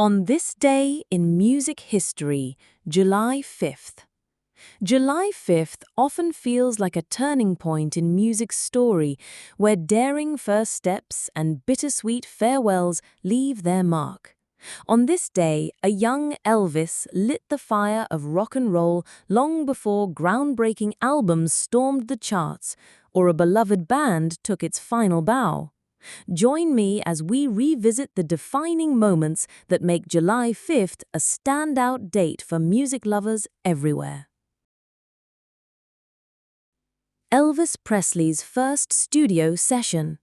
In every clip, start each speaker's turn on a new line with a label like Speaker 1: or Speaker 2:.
Speaker 1: On this day in music history, July 5th. July 5th often feels like a turning point in music's story, where daring first steps and bittersweet farewells leave their mark. On this day, a young Elvis lit the fire of rock and roll long before groundbreaking albums stormed the charts, or a beloved band took its final bow. Join me as we revisit the defining moments that make July 5th a standout date for music lovers everywhere. Elvis Presley's first studio session.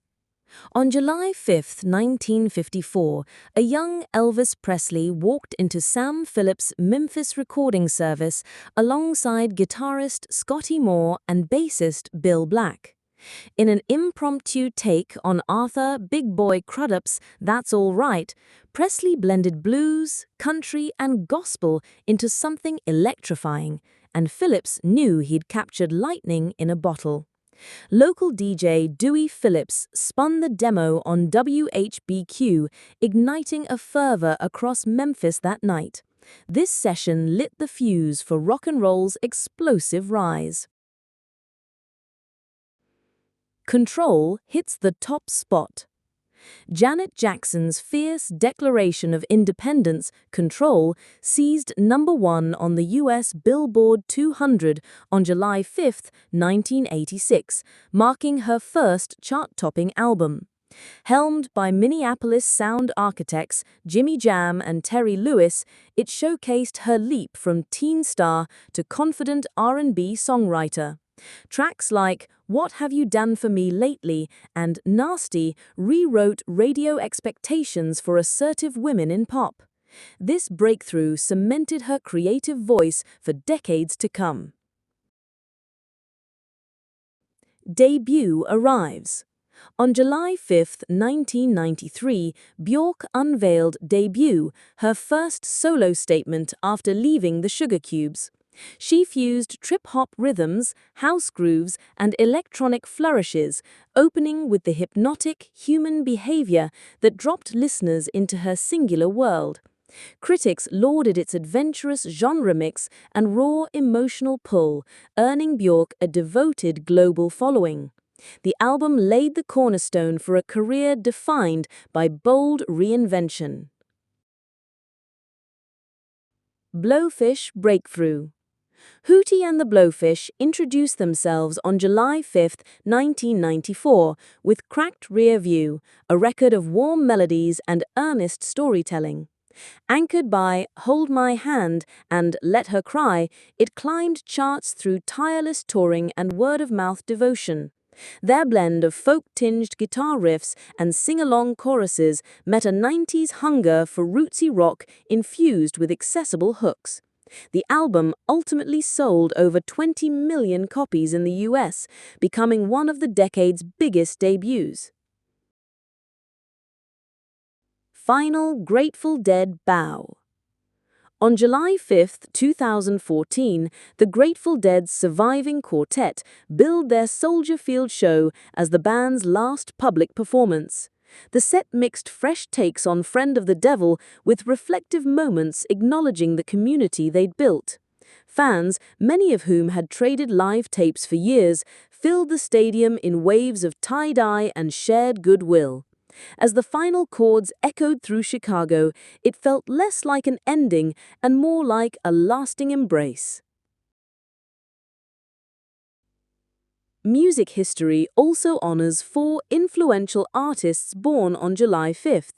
Speaker 1: On July 5, 1954, a young Elvis Presley walked into Sam Phillips' Memphis recording service alongside guitarist Scotty Moore and bassist Bill Black. In an impromptu take on Arthur Big Boy Crudup's That's All Right, Presley blended blues, country, and gospel into something electrifying, and Phillips knew he'd captured lightning in a bottle. Local DJ Dewey Phillips spun the demo on WHBQ, igniting a fervor across Memphis that night. This session lit the fuse for rock and roll's explosive rise. Control hits the top spot. Janet Jackson's fierce declaration of independence, Control, seized #1 on the U.S. Billboard 200 on July 5, 1986, marking her first chart-topping album. Helmed by Minneapolis sound architects Jimmy Jam and Terry Lewis, it showcased her leap from teen star to confident R&B songwriter. Tracks like What Have You Done For Me Lately and Nasty rewrote radio expectations for assertive women in pop. This breakthrough cemented her creative voice for decades to come. Debut arrives. On July 5, 1993, Björk unveiled Debut, her first solo statement after leaving the Sugar Cubes. She fused trip-hop rhythms, house grooves, and electronic flourishes, opening with the hypnotic human behavior that dropped listeners into her singular world. Critics lauded its adventurous genre mix and raw emotional pull, earning Björk a devoted global following. The album laid the cornerstone for a career defined by bold reinvention. Blowfish breakthrough. Hootie and the Blowfish introduced themselves on July 5, 1994, with Cracked Rear View, a record of warm melodies and earnest storytelling. Anchored by Hold My Hand and Let Her Cry, it climbed charts through tireless touring and word-of-mouth devotion. Their blend of folk-tinged guitar riffs and sing-along choruses met a 90s hunger for rootsy rock infused with accessible hooks. The album ultimately sold over 20 million copies in the US, becoming one of the decade's biggest debuts. Final Grateful Dead bow. On July 5, 2014, the Grateful Dead's surviving quartet billed their Soldier Field show as the band's last public performance. The set mixed fresh takes on Friend of the Devil with reflective moments acknowledging the community they'd built. Fans, many of whom had traded live tapes for years, filled the stadium in waves of tie-dye and shared goodwill. As the final chords echoed through Chicago, it felt less like an ending and more like a lasting embrace. Music history also honors 4 influential artists born on July 5.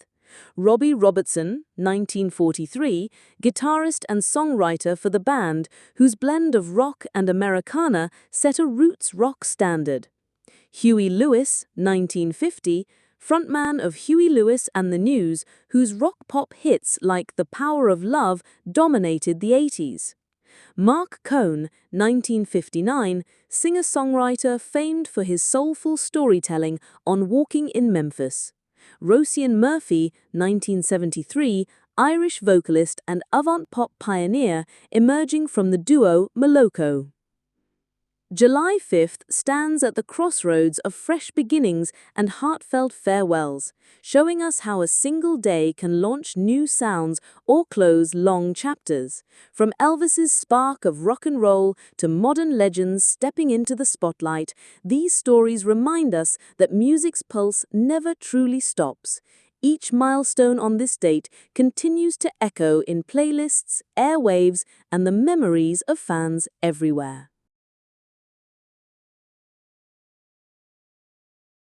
Speaker 1: Robbie Robertson, 1943, guitarist and songwriter for the band, whose blend of rock and Americana set a roots rock standard. Huey Lewis, 1950, frontman of Huey Lewis and the News, whose rock-pop hits like The Power of Love dominated the 80s. Mark Cohn, 1959, singer-songwriter famed for his soulful storytelling on Walking in Memphis. Roisin Murphy, 1973, Irish vocalist and avant-pop pioneer emerging from the duo Moloko. July 5th stands at the crossroads of fresh beginnings and heartfelt farewells, showing us how a single day can launch new sounds or close long chapters. From Elvis's spark of rock and roll to modern legends stepping into the spotlight, these stories remind us that music's pulse never truly stops. Each milestone on this date continues to echo in playlists, airwaves, and the memories of fans everywhere.